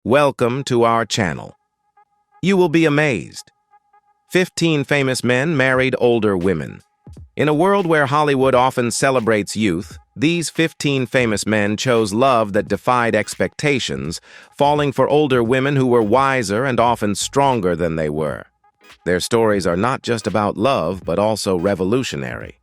Welcome to our channel. You will be amazed. 15 famous men married older women. In a world where Hollywood often celebrates youth, these 15 famous men chose love that defied expectations, falling for older women who were wiser and often stronger than they were. Their stories are not just about love, but also revolutionary.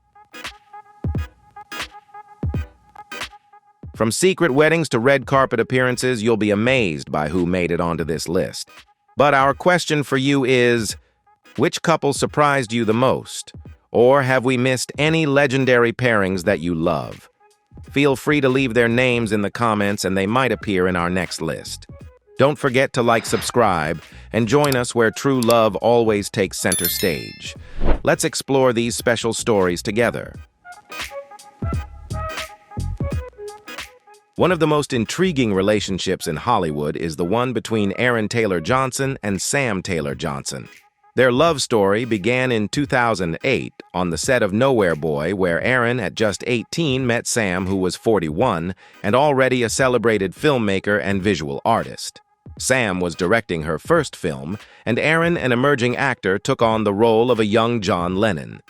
From secret weddings to red carpet appearances, you'll be amazed by who made it onto this list. But our question for you is, which couple surprised you the most? Or have we missed any legendary pairings that you love? Feel free to leave their names in the comments and they might appear in our next list. Don't forget to subscribe, and join us where true love always takes center stage. Let's explore these special stories together. One of the most intriguing relationships in Hollywood is the one between Aaron Taylor Johnson and Sam Taylor Johnson. Their love story began in 2008 on the set of Nowhere Boy, where Aaron, at just 18, met Sam, who was 41, and already a celebrated filmmaker and visual artist. Sam was directing her first film, and Aaron, an emerging actor, took on the role of a young John Lennon.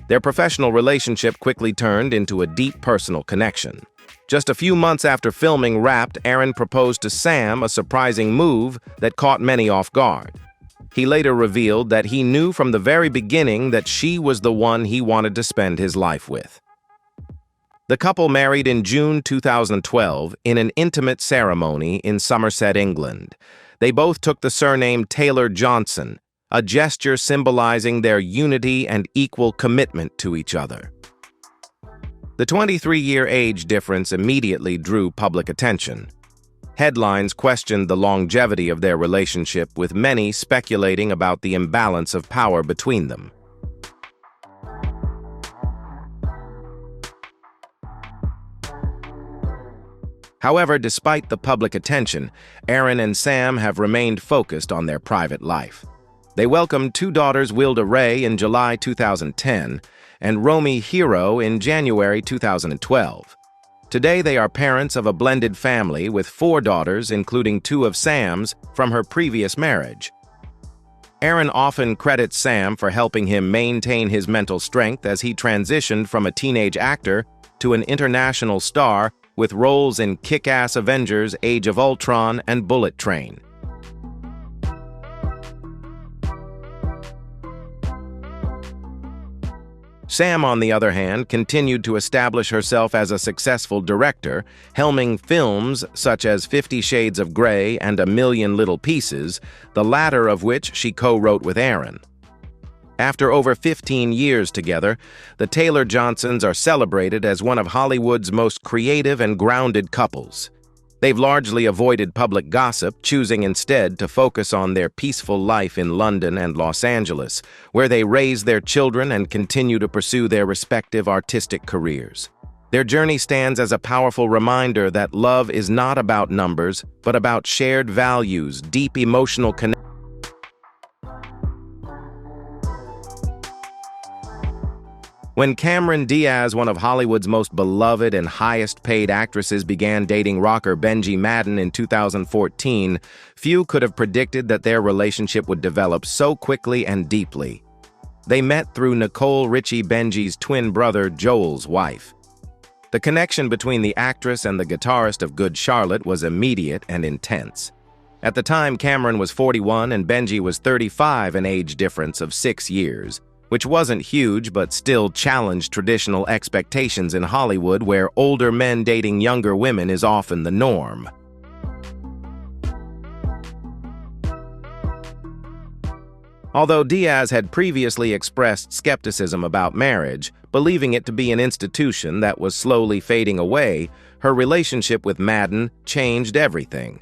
Their professional relationship quickly turned into a deep personal connection. Just a few months after filming Wrapped, Aaron proposed to Sam, a surprising move that caught many off guard. He later revealed that he knew from the very beginning that she was the one he wanted to spend his life with. The couple married in June 2012 in an intimate ceremony in Somerset, England. They both took the surname Taylor Johnson, a gesture symbolizing their unity and equal commitment to each other. The 23-year age difference immediately drew public attention. Headlines questioned the longevity of their relationship, with many speculating about the imbalance of power between them. However, despite the public attention, Aaron and Sam have remained focused on their private life. They welcomed two daughters, Wilda Ray in July 2010 and Romy Hero in January 2012. Today, they are parents of a blended family with 4 daughters, including 2 of Sam's from her previous marriage. Aaron often credits Sam for helping him maintain his mental strength as he transitioned from a teenage actor to an international star with roles in Kick-Ass Avengers, Age of Ultron, and Bullet Train. Sam, on the other hand, continued to establish herself as a successful director, helming films such as 50 Shades of Grey and A Million Little Pieces, the latter of which she co-wrote with Aaron. After over 15 years together, the Taylor Johnsons are celebrated as one of Hollywood's most creative and grounded couples. They've largely avoided public gossip, choosing instead to focus on their peaceful life in London and Los Angeles, where they raise their children and continue to pursue their respective artistic careers. Their journey stands as a powerful reminder that love is not about numbers, but about shared values, deep emotional connections. When Cameron Diaz, one of Hollywood's most beloved and highest-paid actresses, began dating rocker Benji Madden in 2014, few could have predicted that their relationship would develop so quickly and deeply. They met through Nicole Richie Benji's twin brother, Joel's wife. The connection between the actress and the guitarist of Good Charlotte was immediate and intense. At the time, Cameron was 41 and Benji was 35, an age difference of 6 years. Which wasn't huge, but still challenged traditional expectations in Hollywood, where older men dating younger women is often the norm. Although Diaz had previously expressed skepticism about marriage, believing it to be an institution that was slowly fading away, her relationship with Madden changed everything.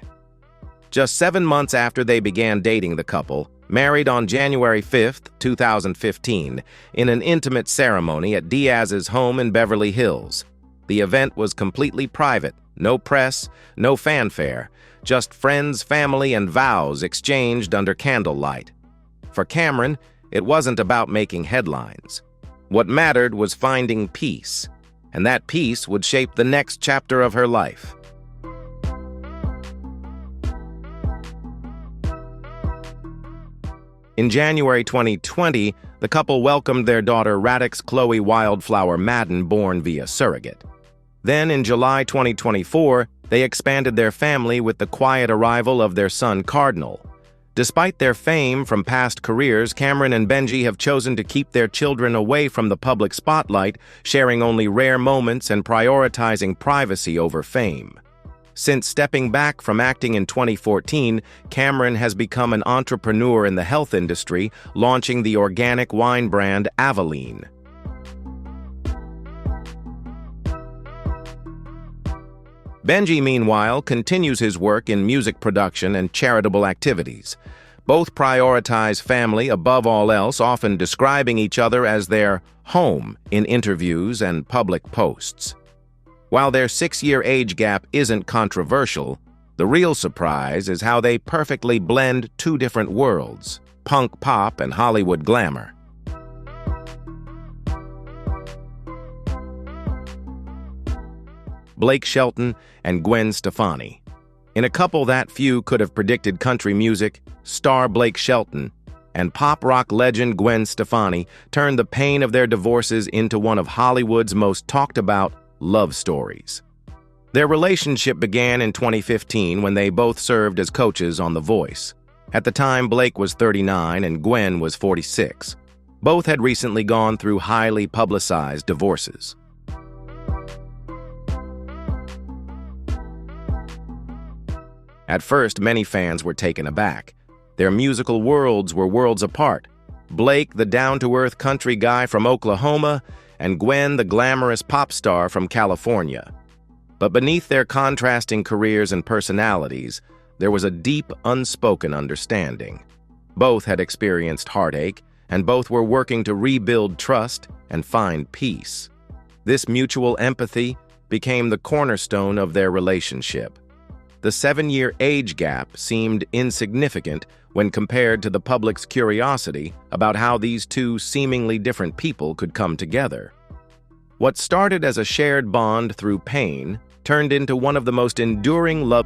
Just 7 months after they began dating, the couple married on January 5, 2015, in an intimate ceremony at Diaz's home in Beverly Hills. The event was completely private, no press, no fanfare, just friends, family, and vows exchanged under candlelight. For Cameron, It wasn't about making headlines. What mattered was finding peace, and that peace would shape the next chapter of her life. In January 2020, the couple welcomed their daughter Radix Chloe Wildflower Madden, born via surrogate. Then, in July 2024, they expanded their family with the quiet arrival of their son Cardinal. Despite their fame from past careers, Cameron and Benji have chosen to keep their children away from the public spotlight, sharing only rare moments and prioritizing privacy over fame. Since stepping back from acting in 2014, Cameron has become an entrepreneur in the health industry, launching the organic wine brand Aveline. Benji, meanwhile, continues his work in music production and charitable activities. Both prioritize family above all else, often describing each other as their home in interviews and public posts. While their 6-year age gap isn't controversial, the real surprise is how they perfectly blend two different worlds, punk pop and Hollywood glamour. Blake Shelton and Gwen Stefani. In a couple that few could have predicted, country music, star Blake Shelton and pop rock legend Gwen Stefani turned the pain of their divorces into one of Hollywood's most talked about love stories. Their relationship began in 2015 when they both served as coaches on The Voice. At the time, Blake was 39 and Gwen was 46. Both had recently gone through highly publicized divorces. At first, many fans were taken aback. Their musical worlds were worlds apart. Blake, the down-to-earth country guy from Oklahoma, and Gwen, the glamorous pop star from California. But beneath their contrasting careers and personalities, there was a deep, unspoken understanding. Both had experienced heartache, and both were working to rebuild trust and find peace. This mutual empathy became the cornerstone of their relationship. The 7-year age gap seemed insignificant when compared to the public's curiosity about how these two seemingly different people could come together. What started as a shared bond through pain turned into one of the most enduring love.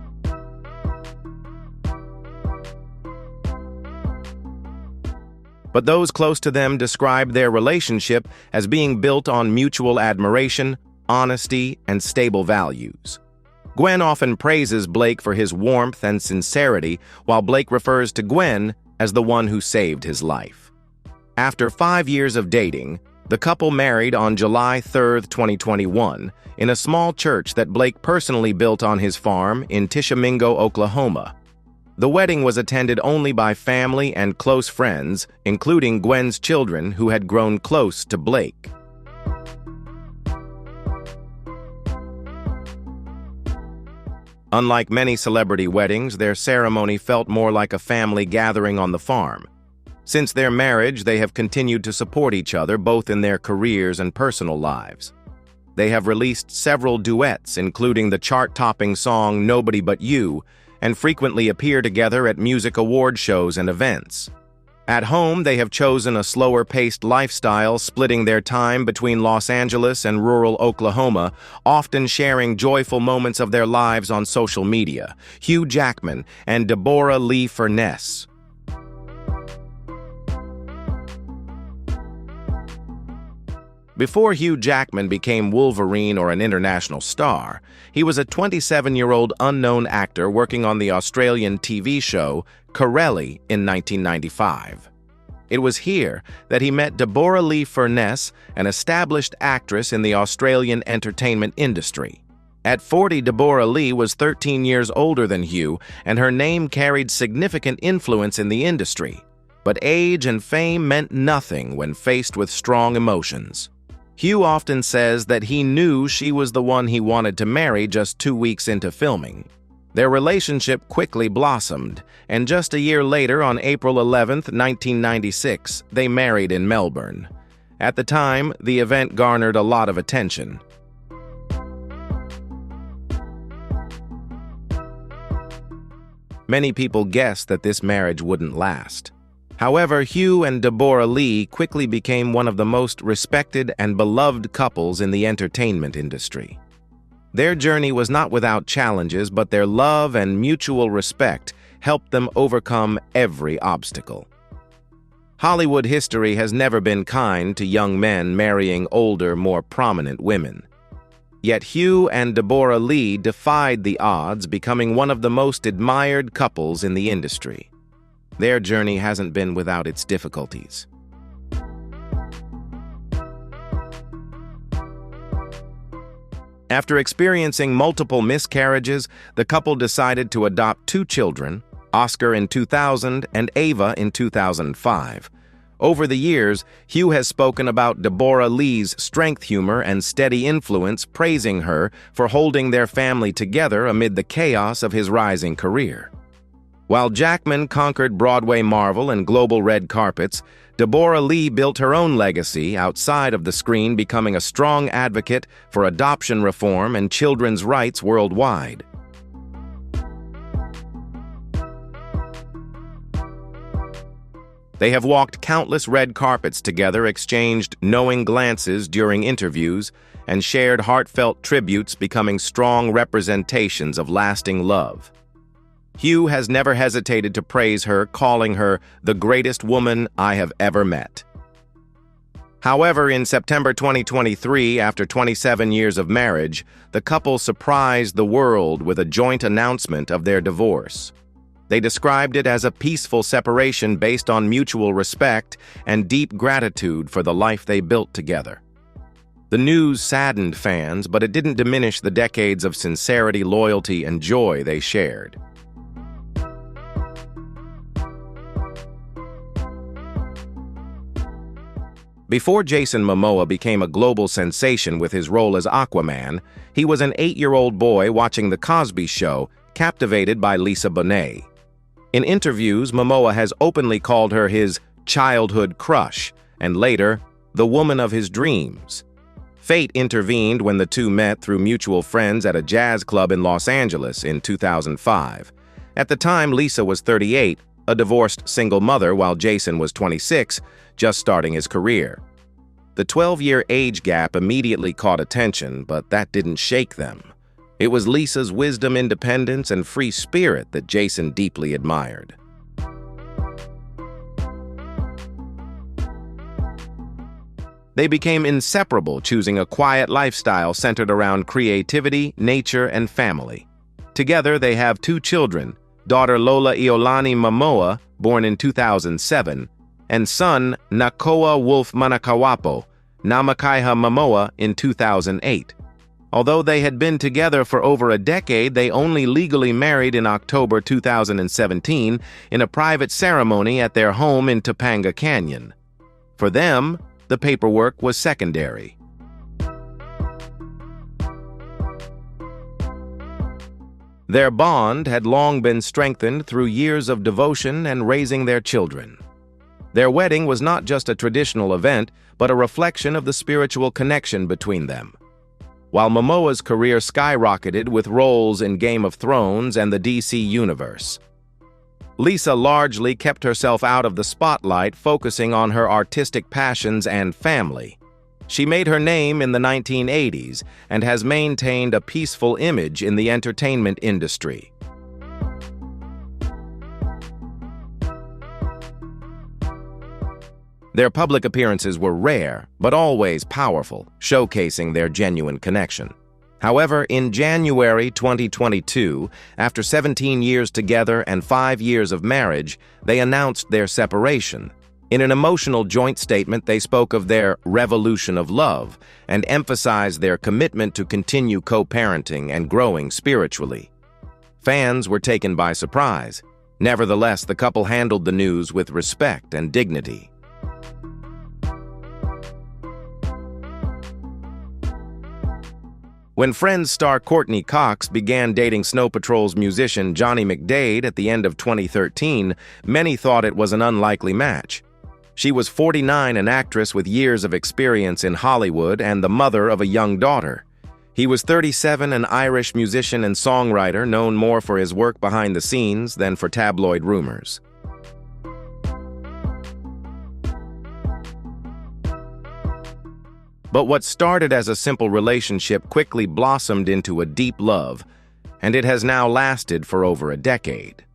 But those close to them described their relationship as being built on mutual admiration, honesty, and stable values. Gwen often praises Blake for his warmth and sincerity, while Blake refers to Gwen as the one who saved his life. After 5 years of dating, the couple married on July 3, 2021, in a small church that Blake personally built on his farm in Tishomingo, Oklahoma. The wedding was attended only by family and close friends, including Gwen's children who had grown close to Blake. Unlike many celebrity weddings, their ceremony felt more like a family gathering on the farm. Since their marriage, they have continued to support each other both in their careers and personal lives. They have released several duets, including the chart-topping song Nobody But You, and frequently appear together at music award shows and events. At home, they have chosen a slower-paced lifestyle, splitting their time between Los Angeles and rural Oklahoma, often sharing joyful moments of their lives on social media. Hugh Jackman and Deborah Lee Furness. Before Hugh Jackman became Wolverine or an international star, he was a 27-year-old unknown actor working on the Australian TV show Corelli in 1995. It was here that he met Deborah Lee Furness, an established actress in the Australian entertainment industry. At 40, Deborah Lee was 13 years older than Hugh, and her name carried significant influence in the industry. But age and fame meant nothing when faced with strong emotions. Hugh often says that he knew she was the one he wanted to marry just 2 weeks into filming. Their relationship quickly blossomed, and just a year later, on April 11, 1996, they married in Melbourne. At the time, the event garnered a lot of attention. Many people guessed that this marriage wouldn't last. However, Hugh and Deborah Lee quickly became one of the most respected and beloved couples in the entertainment industry. Their journey was not without challenges, but their love and mutual respect helped them overcome every obstacle. Hollywood history has never been kind to young men marrying older, more prominent women. Yet Hugh and Deborah Lee defied the odds, becoming one of the most admired couples in the industry. Their journey hasn't been without its difficulties. After experiencing multiple miscarriages, the couple decided to adopt 2 children, Oscar in 2000 and Ava in 2005. Over the years, Hugh has spoken about Deborah Lee's strength, humor, and steady influence, praising her for holding their family together amid the chaos of his rising career. While Jackman conquered Broadway Marvel and global red carpets, Deborah Lee built her own legacy outside of the screen, becoming a strong advocate for adoption reform and children's rights worldwide. They have walked countless red carpets together, exchanged knowing glances during interviews, and shared heartfelt tributes, becoming strong representations of lasting love. Hugh has never hesitated to praise her, calling her the greatest woman I have ever met. However, in September 2023, after 27 years of marriage, the couple surprised the world with a joint announcement of their divorce. They described it as a peaceful separation based on mutual respect and deep gratitude for the life they built together. The news saddened fans, but it didn't diminish the decades of sincerity, loyalty, and joy they shared. Before Jason Momoa became a global sensation with his role as Aquaman, he was an 8-year-old boy watching The Cosby Show, captivated by Lisa Bonet. In interviews, Momoa has openly called her his childhood crush, and later, the woman of his dreams. Fate intervened when the two met through mutual friends at a jazz club in Los Angeles in 2005. At the time, Lisa was 38, a divorced single mother, while Jason was 26, just starting his career. The 12-year age gap immediately caught attention, but that didn't shake them. It was Lisa's wisdom, independence, and free spirit that Jason deeply admired. They became inseparable, choosing a quiet lifestyle centered around creativity, nature, and family. Together, they have 2 children, daughter Lola Iolani Momoa, born in 2007, and son Nakoa Wolf Manakawapo, Namakaiha Momoa, in 2008. Although they had been together for over a decade, they only legally married in October 2017 in a private ceremony at their home in Topanga Canyon. For them, the paperwork was secondary. Their bond had long been strengthened through years of devotion and raising their children. Their wedding was not just a traditional event, but a reflection of the spiritual connection between them. While Momoa's career skyrocketed with roles in Game of Thrones and the DC Universe, Lisa largely kept herself out of the spotlight, focusing on her artistic passions and family. She made her name in the 1980s and has maintained a peaceful image in the entertainment industry. Their public appearances were rare, but always powerful, showcasing their genuine connection. However, in January 2022, after 17 years together and 5 years of marriage, they announced their separation. In an emotional joint statement, they spoke of their revolution of love and emphasized their commitment to continue co-parenting and growing spiritually. Fans were taken by surprise. Nevertheless, the couple handled the news with respect and dignity. When Friends star Courtney Cox began dating Snow Patrol's musician Johnny McDaid at the end of 2013, many thought it was an unlikely match. She was 49, an actress with years of experience in Hollywood and the mother of a young daughter. He was 37, an Irish musician and songwriter known more for his work behind the scenes than for tabloid rumors. But what started as a simple relationship quickly blossomed into a deep love, and it has now lasted for over a decade.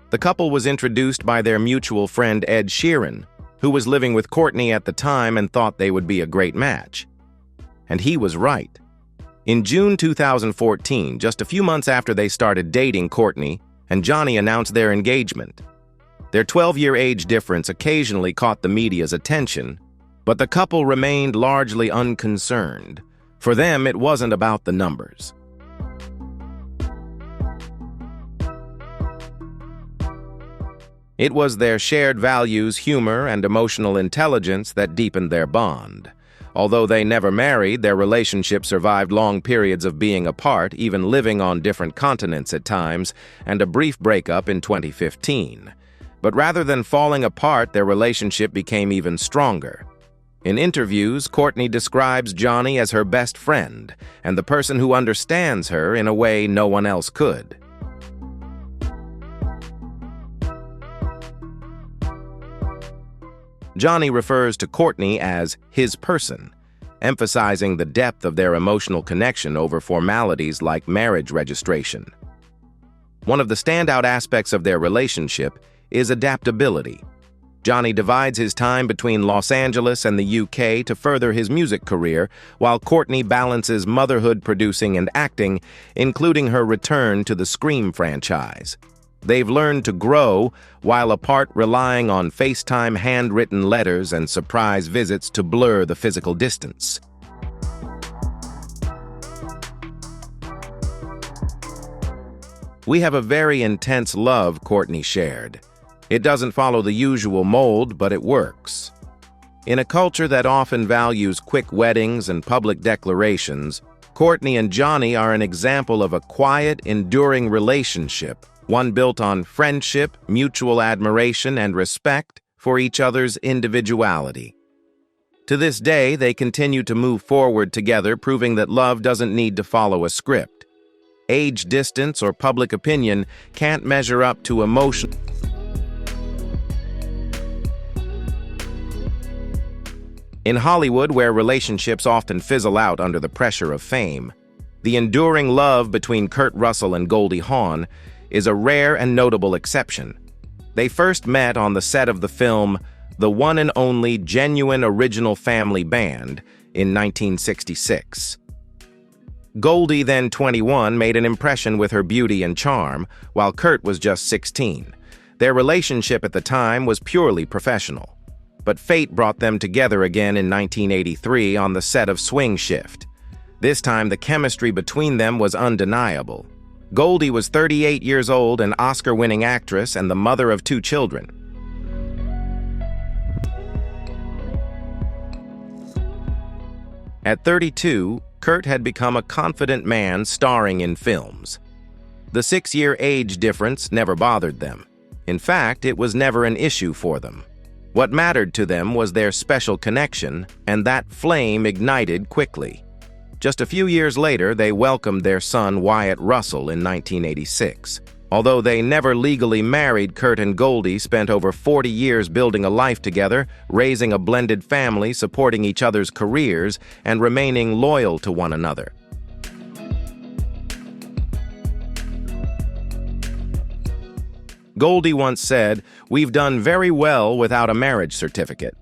The couple was introduced by their mutual friend Ed Sheeran, who was living with Courtney at the time and thought they would be a great match. And he was right. In June 2014, just a few months after they started dating, Courtney and Johnny announced their engagement. Their 12-year age difference occasionally caught the media's attention, but the couple remained largely unconcerned. For them, it wasn't about the numbers. It was their shared values, humor, and emotional intelligence that deepened their bond. Although they never married, their relationship survived long periods of being apart, even living on different continents at times, and a brief breakup in 2015. But rather than falling apart, their relationship became even stronger. In interviews, Courtney describes Johnny as her best friend, and the person who understands her in a way no one else could. Johnny refers to Courtney as his person, emphasizing the depth of their emotional connection over formalities like marriage registration. One of the standout aspects of their relationship is adaptability. Johnny divides his time between Los Angeles and the UK to further his music career, while Courtney balances motherhood, producing, and acting, including her return to the Scream franchise. They've learned to grow while apart, relying on FaceTime, handwritten letters, and surprise visits to blur the physical distance. "We have a very intense love," Courtney shared. "It doesn't follow the usual mold, but it works." In a culture that often values quick weddings and public declarations, Courtney and Johnny are an example of a quiet, enduring relationship, one built on friendship, mutual admiration, and respect for each other's individuality. To this day, they continue to move forward together, proving that love doesn't need to follow a script. Age, distance, or public opinion can't measure up to emotion. In Hollywood, where relationships often fizzle out under the pressure of fame, the enduring love between Kurt Russell and Goldie Hawn is a rare and notable exception. They first met on the set of the film The One and Only Genuine Original Family Band in 1966. Goldie, then 21, made an impression with her beauty and charm, while Kurt was just 16. Their relationship at the time was purely professional. But fate brought them together again in 1983 on the set of Swing Shift. This time, the chemistry between them was undeniable. Goldie was 38 years old, an Oscar-winning actress, and the mother of 2 children. At 32, Kurt had become a confident man starring in films. The 6-year age difference never bothered them. In fact, it was never an issue for them. What mattered to them was their special connection, and that flame ignited quickly. Just a few years later, they welcomed their son Wyatt Russell in 1986. Although they never legally married, Kurt and Goldie spent over 40 years building a life together, raising a blended family, supporting each other's careers, and remaining loyal to one another. Goldie once said, "We've done very well without a marriage certificate."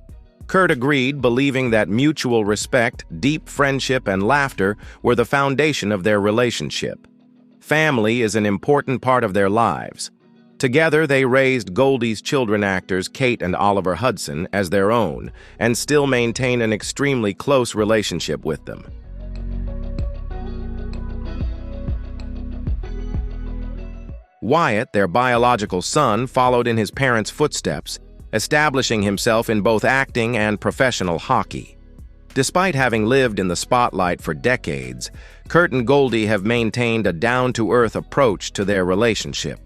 Kurt agreed, believing that mutual respect, deep friendship, and laughter were the foundation of their relationship. Family is an important part of their lives. Together, they raised Goldie's children actors Kate and Oliver Hudson as their own, and still maintain an extremely close relationship with them. Wyatt, their biological son, followed in his parents' footsteps, establishing himself in both acting and professional hockey. Despite having lived in the spotlight for decades, Kurt and Goldie have maintained a down-to-earth approach to their relationship.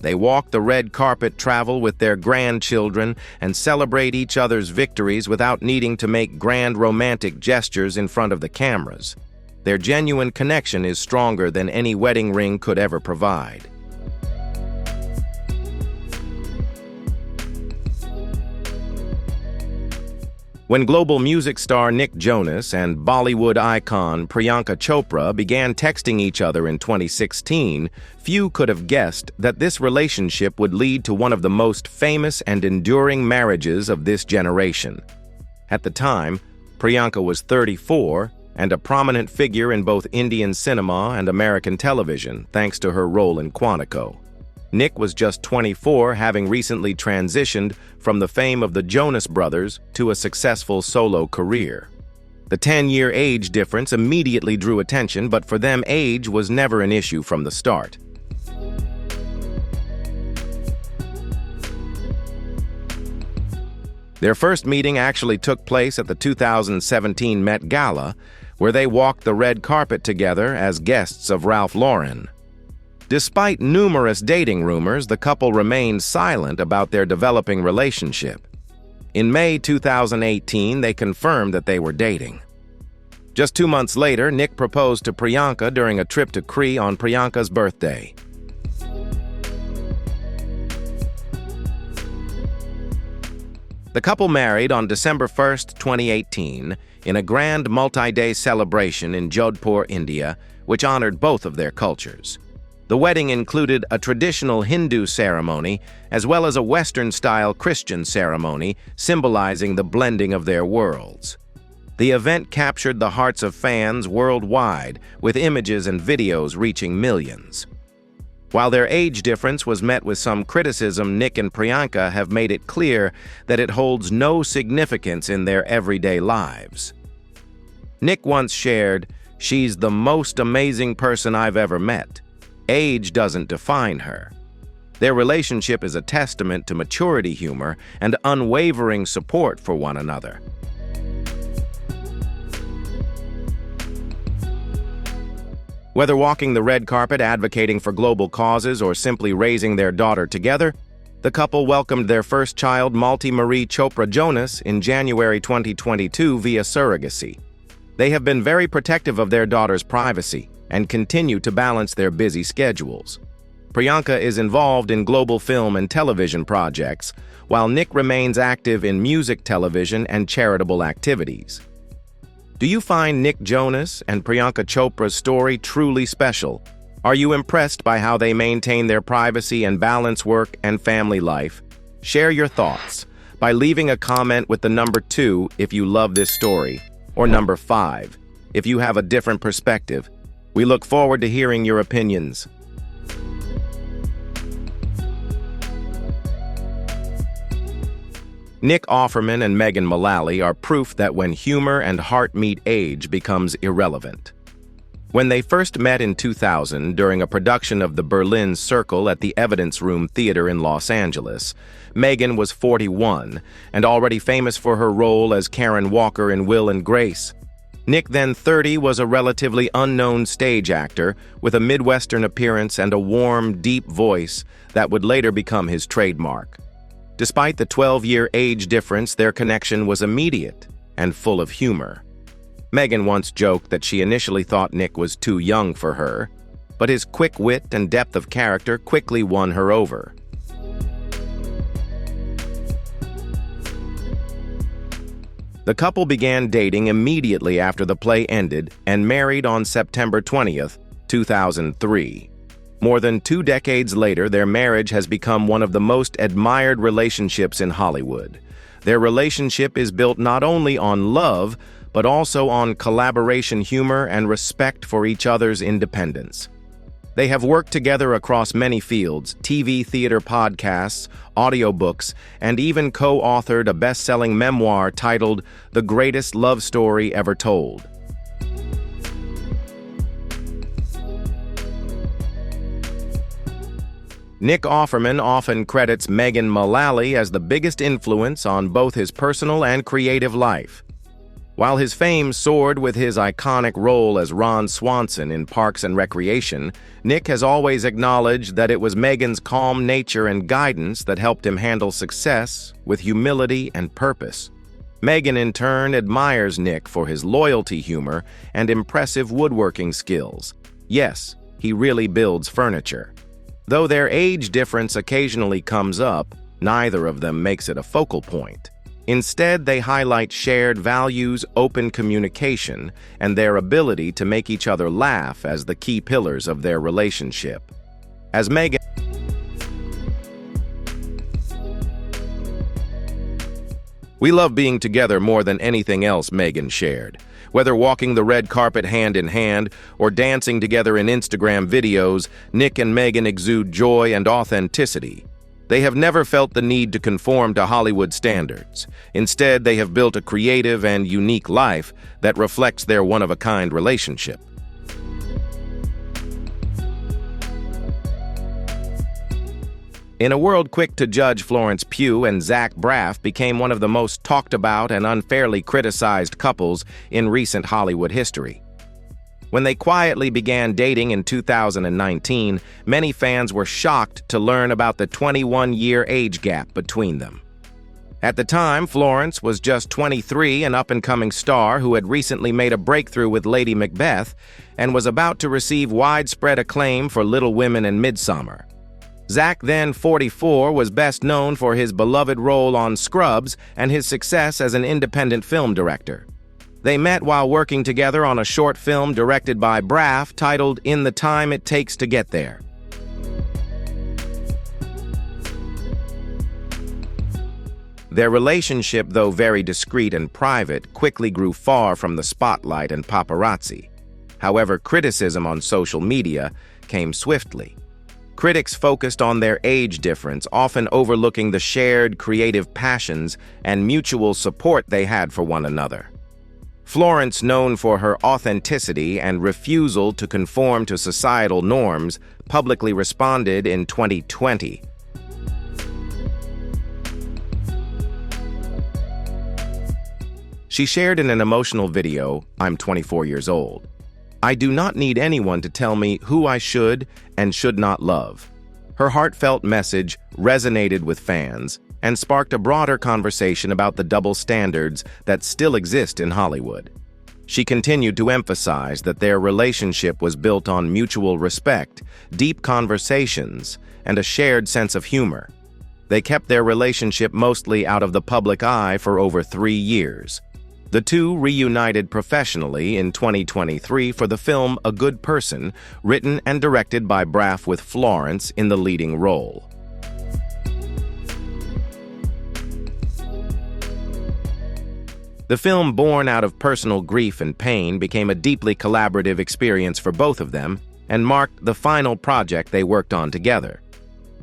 They walk the red carpet, travel with their grandchildren, and celebrate each other's victories without needing to make grand romantic gestures in front of the cameras. Their genuine connection is stronger than any wedding ring could ever provide. When global music star Nick Jonas and Bollywood icon Priyanka Chopra began texting each other in 2016, few could have guessed that this relationship would lead to one of the most famous and enduring marriages of this generation. At the time, Priyanka was 34 and a prominent figure in both Indian cinema and American television, thanks to her role in Quantico. Nick was just 24, having recently transitioned from the fame of the Jonas Brothers to a successful solo career. The 10-year age difference immediately drew attention, but for them, age was never an issue from the start. Their first meeting actually took place at the 2017 Met Gala, where they walked the red carpet together as guests of Ralph Lauren. Despite numerous dating rumors, the couple remained silent about their developing relationship. In May 2018, they confirmed that they were dating. Just 2 months later, Nick proposed to Priyanka during a trip to Crete on Priyanka's birthday. The couple married on December 1, 2018, in a grand multi-day celebration in Jodhpur, India, which honored both of their cultures. The wedding included a traditional Hindu ceremony as well as a Western-style Christian ceremony, symbolizing the blending of their worlds. The event captured the hearts of fans worldwide, with images and videos reaching millions. While their age difference was met with some criticism, Nick and Priyanka have made it clear that it holds no significance in their everyday lives. Nick once shared, "She's the most amazing person I've ever met. Age doesn't define her." Their relationship is a testament to maturity, humor, and unwavering support for one another. Whether walking the red carpet, advocating for global causes, or simply raising their daughter together, the couple welcomed their first child, Malti Marie Chopra Jonas, in January 2022 via surrogacy. They have been very protective of their daughter's privacy and continue to balance their busy schedules. Priyanka is involved in global film and television projects, while Nick remains active in music, television, and charitable activities. Do you find Nick Jonas and Priyanka Chopra's story truly special? Are you impressed by how they maintain their privacy and balance work and family life? Share your thoughts by leaving a comment with the number 2 if you love this story, or number 5 if you have a different perspective. We look forward to hearing your opinions. Nick Offerman and Megan Mullally are proof that when humor and heart meet, age becomes irrelevant. When they first met in 2000 during a production of The Berlin Circle at the Evidence Room Theater in Los Angeles, Megan was 41 and already famous for her role as Karen Walker in Will and Grace. Nick, then 30, was a relatively unknown stage actor with a Midwestern appearance and a warm, deep voice that would later become his trademark. Despite the 12-year age difference, their connection was immediate and full of humor. Megan once joked that she initially thought Nick was too young for her, but his quick wit and depth of character quickly won her over. The couple began dating immediately after the play ended and married on September 20th, 2003. More than 2 decades later, their marriage has become one of the most admired relationships in Hollywood. Their relationship is built not only on love, but also on collaboration, humor, and respect for each other's independence. They have worked together across many fields: TV, theater, podcasts, audiobooks, and even co-authored a best-selling memoir titled The Greatest Love Story Ever Told. Nick Offerman often credits Megan Mullally as the biggest influence on both his personal and creative life. While his fame soared with his iconic role as Ron Swanson in Parks and Recreation, Nick has always acknowledged that it was Megan's calm nature and guidance that helped him handle success with humility and purpose. Megan, in turn, admires Nick for his loyalty, humor, and impressive woodworking skills. Yes, he really builds furniture. Though their age difference occasionally comes up, neither of them makes it a focal point. Instead, they highlight shared values, open communication, and their ability to make each other laugh as the key pillars of their relationship. As Meghan "We love being together more than anything else," Meghan shared. Whether walking the red carpet hand in hand or dancing together in Instagram videos, Nick and Meghan exude joy and authenticity. They have never felt the need to conform to Hollywood standards. Instead, they have built a creative and unique life that reflects their one-of-a-kind relationship. In a world quick to judge, Florence Pugh and Zach Braff became one of the most talked about and unfairly criticized couples in recent Hollywood history. When they quietly began dating in 2019, many fans were shocked to learn about the 21-year age gap between them. At the time, Florence was just 23, an up-and-coming star who had recently made a breakthrough with Lady Macbeth and was about to receive widespread acclaim for Little Women and Midsommar. Zach, then 44, was best known for his beloved role on Scrubs and his success as an independent film director. They met while working together on a short film directed by Braff titled In the Time It Takes to Get There. Their relationship, though very discreet and private, quickly grew far from the spotlight and paparazzi. However, criticism on social media came swiftly. Critics focused on their age difference, often overlooking the shared creative passions and mutual support they had for one another. Florence, known for her authenticity and refusal to conform to societal norms, publicly responded in 2020. She shared in an emotional video, "I'm 24 years old. I do not need anyone to tell me who I should and should not love." Her heartfelt message resonated with fans and sparked a broader conversation about the double standards that still exist in Hollywood. She continued to emphasize that their relationship was built on mutual respect, deep conversations, and a shared sense of humor. They kept their relationship mostly out of the public eye for over 3 years. The two reunited professionally in 2023 for the film A Good Person, written and directed by Braff with Florence in the leading role. The film, born out of personal grief and pain, became a deeply collaborative experience for both of them and marked the final project they worked on together.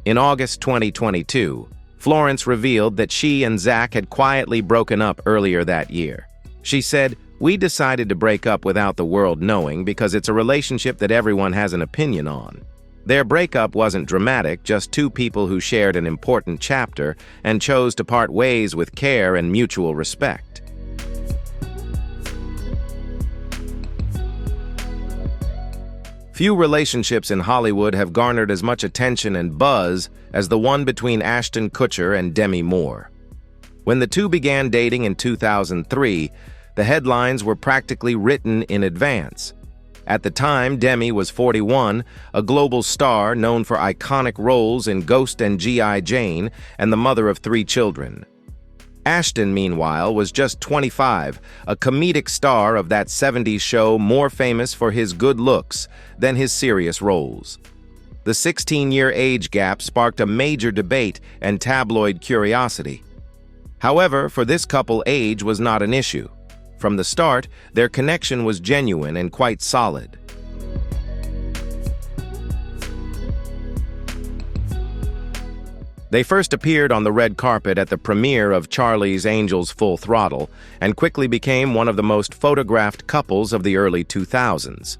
In August 2022, Florence revealed that she and Zach had quietly broken up earlier that year. She said, "We decided to break up without the world knowing because it's a relationship that everyone has an opinion on." Their breakup wasn't dramatic, just two people who shared an important chapter and chose to part ways with care and mutual respect. Few relationships in Hollywood have garnered as much attention and buzz as the one between Ashton Kutcher and Demi Moore. When the two began dating in 2003, the headlines were practically written in advance. At the time, Demi was 41, a global star known for iconic roles in Ghost and G.I. Jane, and the mother of 3 children. Ashton, meanwhile, was just 25, a comedic star of that 70s show more famous for his good looks than his serious roles. The 16-year age gap sparked a major debate and tabloid curiosity. However, for this couple, age was not an issue. From the start, their connection was genuine and quite solid. They first appeared on the red carpet at the premiere of Charlie's Angels Full Throttle and quickly became one of the most photographed couples of the early 2000s.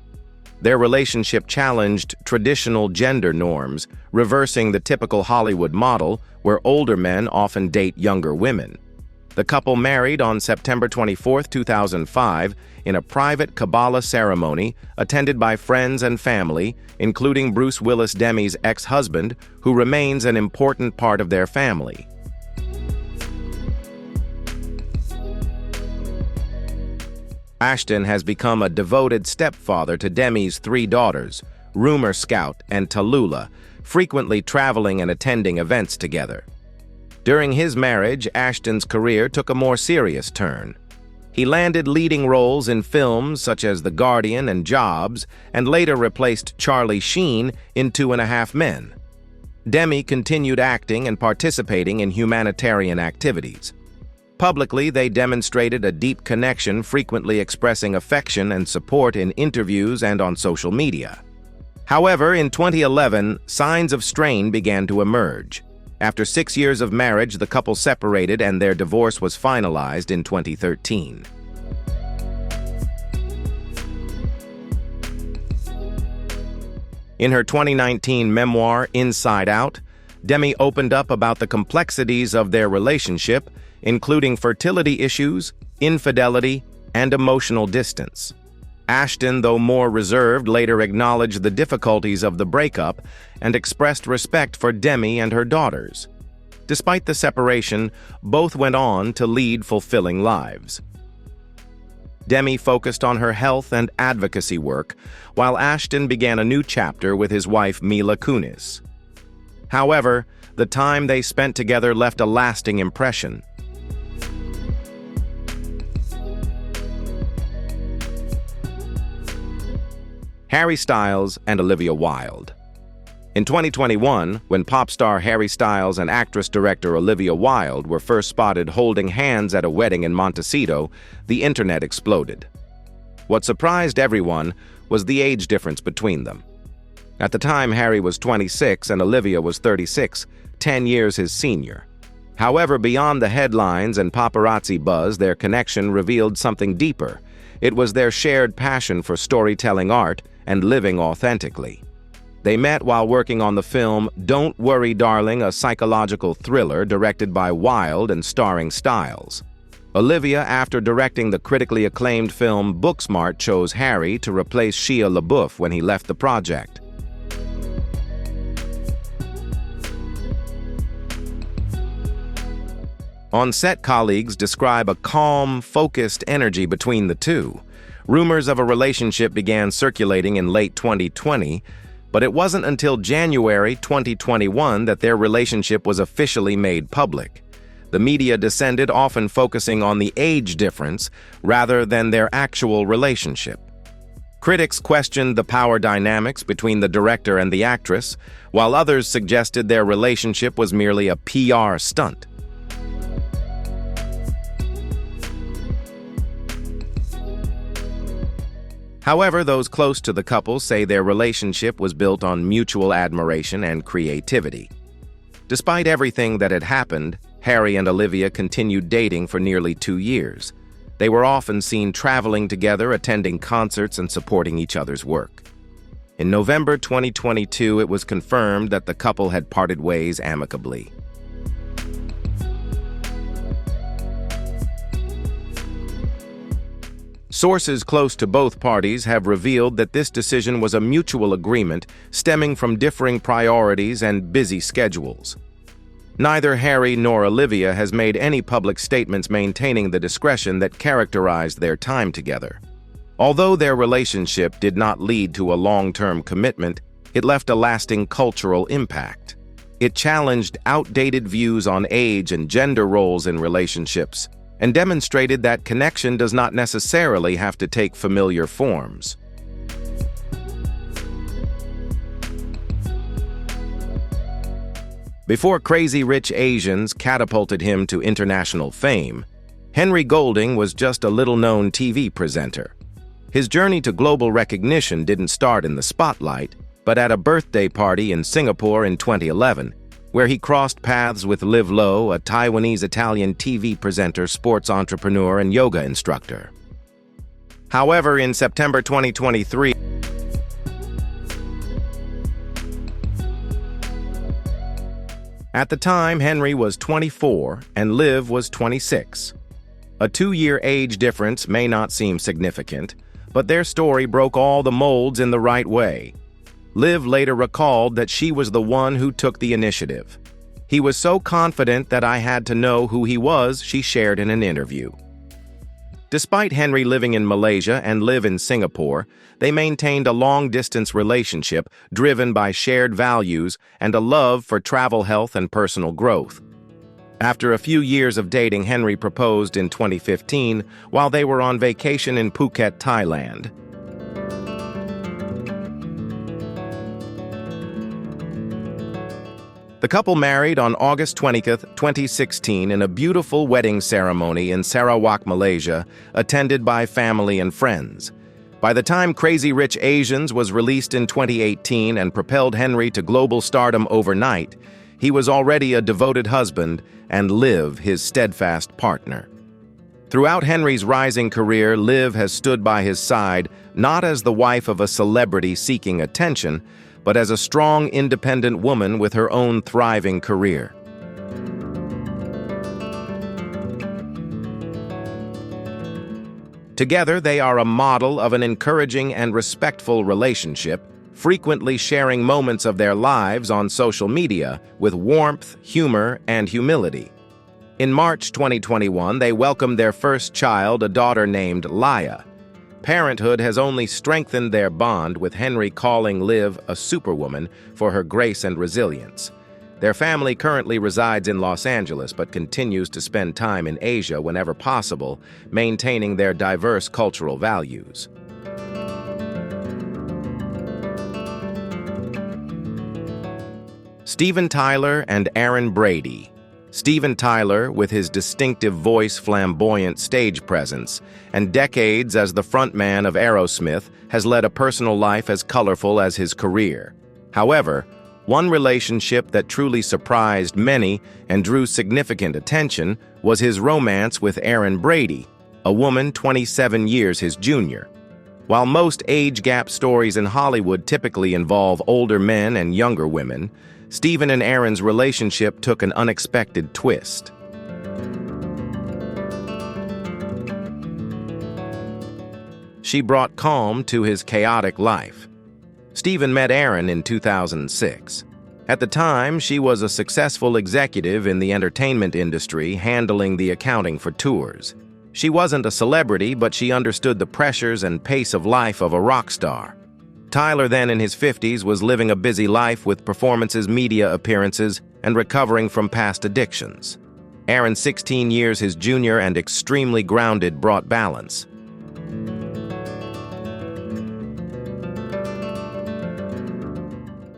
Their relationship challenged traditional gender norms, reversing the typical Hollywood model where older men often date younger women. The couple married on September 24, 2005, in a private Kabbalah ceremony attended by friends and family, including Bruce Willis, Demi's ex-husband, who remains an important part of their family. Ashton has become a devoted stepfather to Demi's 3 daughters, Rumor Scout and Tallulah, frequently traveling and attending events together. During his marriage, Ashton's career took a more serious turn. He landed leading roles in films such as The Guardian and Jobs, and later replaced Charlie Sheen in 2.5 Men. Demi continued acting and participating in humanitarian activities. Publicly, they demonstrated a deep connection, frequently expressing affection and support in interviews and on social media. However, in 2011, signs of strain began to emerge. After 6 years of marriage, the couple separated and their divorce was finalized in 2013. In her 2019 memoir, Inside Out, Demi opened up about the complexities of their relationship, including fertility issues, infidelity, and emotional distance. Ashton, though more reserved, later acknowledged the difficulties of the breakup and expressed respect for Demi and her daughters. Despite the separation, both went on to lead fulfilling lives. Demi focused on her health and advocacy work, while Ashton began a new chapter with his wife Mila Kunis. However, the time they spent together left a lasting impression. Harry Styles and Olivia Wilde. In 2021, when pop star Harry Styles and actress-director Olivia Wilde were first spotted holding hands at a wedding in Montecito, the internet exploded. What surprised everyone was the age difference between them. At the time, Harry was 26 and Olivia was 36, 10 years his senior. However, beyond the headlines and paparazzi buzz, their connection revealed something deeper. It was their shared passion for storytelling art and living authentically. They met while working on the film Don't Worry, Darling, a psychological thriller directed by Wilde and starring Styles. Olivia, after directing the critically acclaimed film Booksmart, chose Harry to replace Shia LaBeouf when he left the project. On-set colleagues describe a calm, focused energy between the two. Rumors of a relationship began circulating in late 2020, but it wasn't until January 2021 that their relationship was officially made public. The media descended, often focusing on the age difference rather than their actual relationship. Critics questioned the power dynamics between the director and the actress, while others suggested their relationship was merely a PR stunt. However, those close to the couple say their relationship was built on mutual admiration and creativity. Despite everything that had happened, Harry and Olivia continued dating for nearly 2 years. They were often seen traveling together, attending concerts, and supporting each other's work. In November 2022, it was confirmed that the couple had parted ways amicably. Sources close to both parties have revealed that this decision was a mutual agreement stemming from differing priorities and busy schedules. Neither Harry nor Olivia has made any public statements maintaining the discretion that characterized their time together. Although their relationship did not lead to a long-term commitment, it left a lasting cultural impact. It challenged outdated views on age and gender roles in relationships, and demonstrated that connection does not necessarily have to take familiar forms. Before Crazy Rich Asians catapulted him to international fame, Henry Golding was just a little-known TV presenter. His journey to global recognition didn't start in the spotlight, but at a birthday party in Singapore in 2011, where he crossed paths with Liv Lowe, a Taiwanese-Italian TV presenter, sports entrepreneur, and yoga instructor. However, in September 2023, at the time, Henry was 24 and Liv was 26. A 2-year age difference may not seem significant, but their story broke all the molds in the right way. Liv later recalled that she was the one who took the initiative. "He was so confident that I had to know who he was," she shared in an interview. Despite Henry living in Malaysia and Liv in Singapore, they maintained a long-distance relationship driven by shared values and a love for travel, health, and personal growth. After a few years of dating, Henry proposed in 2015 while they were on vacation in Phuket, Thailand. The couple married on August 20th, 2016 in a beautiful wedding ceremony in Sarawak, Malaysia, attended by family and friends. By the time Crazy Rich Asians was released in 2018 and propelled Henry to global stardom overnight, he was already a devoted husband and Liv his steadfast partner. Throughout Henry's rising career, Liv has stood by his side not as the wife of a celebrity seeking attention, but as a strong, independent woman with her own thriving career. Together, they are a model of an encouraging and respectful relationship, frequently sharing moments of their lives on social media with warmth, humor, and humility. In March 2021, they welcomed their first child, a daughter named Laya. Parenthood has only strengthened their bond, with Henry calling Liv a superwoman for her grace and resilience. Their family currently resides in Los Angeles but continues to spend time in Asia whenever possible, maintaining their diverse cultural values. Steven Tyler and Erin Brady. Steven Tyler, with his distinctive voice, flamboyant stage presence, and decades as the frontman of Aerosmith, has led a personal life as colorful as his career. However, one relationship that truly surprised many and drew significant attention was his romance with Erin Brady, a woman 27 years his junior. While most age gap stories in Hollywood typically involve older men and younger women, Steven and Erin's relationship took an unexpected twist. She brought calm to his chaotic life. Steven met Erin in 2006. At the time, she was a successful executive in the entertainment industry, handling the accounting for tours. She wasn't a celebrity, but she understood the pressures and pace of life of a rock star. Tyler, then in his 50s, was living a busy life with performances, media appearances, and recovering from past addictions. Erin, 16 years his junior and extremely grounded, brought balance.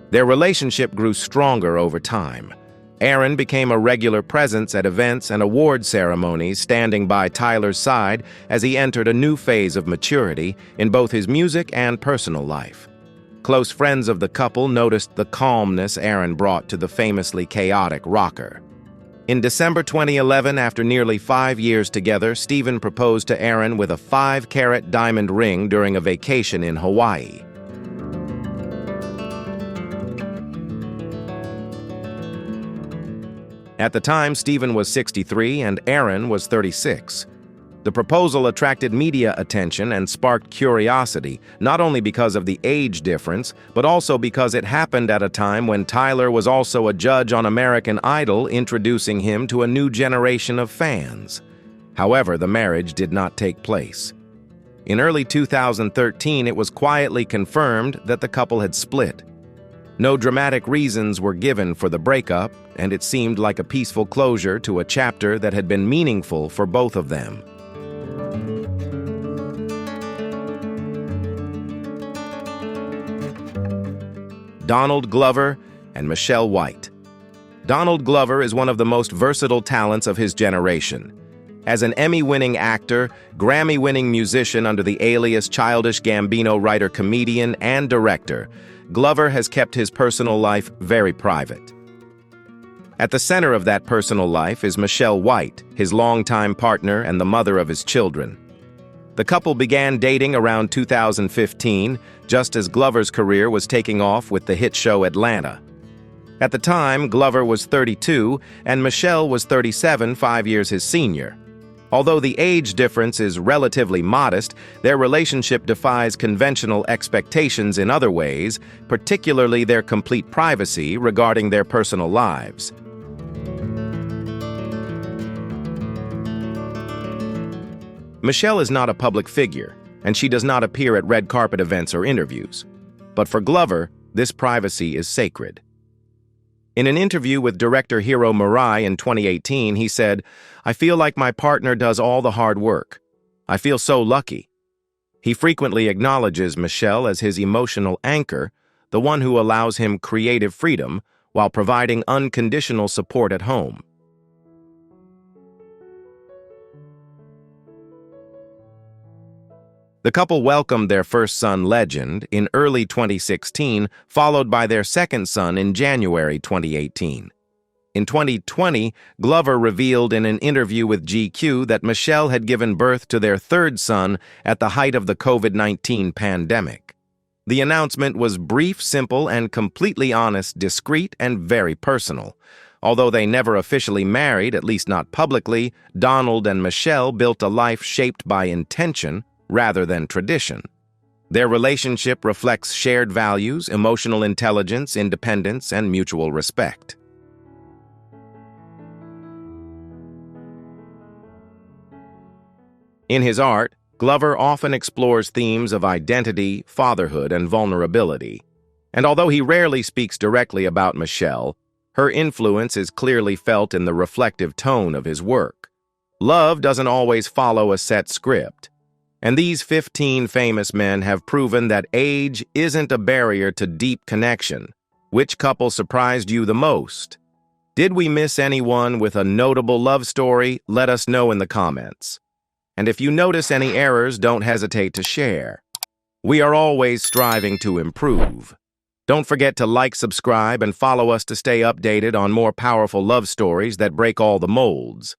Their relationship grew stronger over time. Erin became a regular presence at events and award ceremonies, standing by Tyler's side as he entered a new phase of maturity in both his music and personal life. Close friends of the couple noticed the calmness Erin brought to the famously chaotic rocker. In December 2011, after nearly 5 years together, Steven proposed to Erin with a 5-carat diamond ring during a vacation in Hawaii. At the time, Steven was 63 and Erin was 36. The proposal attracted media attention and sparked curiosity, not only because of the age difference, but also because it happened at a time when Tyler was also a judge on American Idol, introducing him to a new generation of fans. However, the marriage did not take place. In early 2013, it was quietly confirmed that the couple had split. No dramatic reasons were given for the breakup, and it seemed like a peaceful closure to a chapter that had been meaningful for both of them. Donald Glover and Michelle White. Donald Glover is one of the most versatile talents of his generation. As an Emmy-winning actor, Grammy-winning musician under the alias Childish Gambino, writer, comedian, and director, Glover has kept his personal life very private. At the center of that personal life is Michelle White, his longtime partner and the mother of his children. The couple began dating around 2015, just as Glover's career was taking off with the hit show Atlanta. At the time, Glover was 32 and Michelle was 37, 5 years his senior. Although the age difference is relatively modest, their relationship defies conventional expectations in other ways, particularly their complete privacy regarding their personal lives. Michelle is not a public figure, and she does not appear at red carpet events or interviews. But for Glover, this privacy is sacred. In an interview with director Hiro Murai in 2018, he said, "I feel like my partner does all the hard work. I feel so lucky." He frequently acknowledges Michelle as his emotional anchor, the one who allows him creative freedom while providing unconditional support at home. The couple welcomed their first son, Legend, in early 2016, followed by their second son in January 2018. In 2020, Glover revealed in an interview with GQ that Michelle had given birth to their third son at the height of the COVID-19 pandemic. The announcement was brief, simple, and completely honest, discreet, and very personal. Although they never officially married, at least not publicly, Donald and Michelle built a life shaped by intention rather than tradition. Their relationship reflects shared values, emotional intelligence, independence, and mutual respect. In his art, Glover often explores themes of identity, fatherhood, and vulnerability. And although he rarely speaks directly about Michelle, her influence is clearly felt in the reflective tone of his work. Love doesn't always follow a set script. And these 15 famous men have proven that age isn't a barrier to deep connection. Which couple surprised you the most? Did we miss anyone with a notable love story? Let us know in the comments. And if you notice any errors, don't hesitate to share. We are always striving to improve. Don't forget to like, subscribe, and follow us to stay updated on more powerful love stories that break all the molds.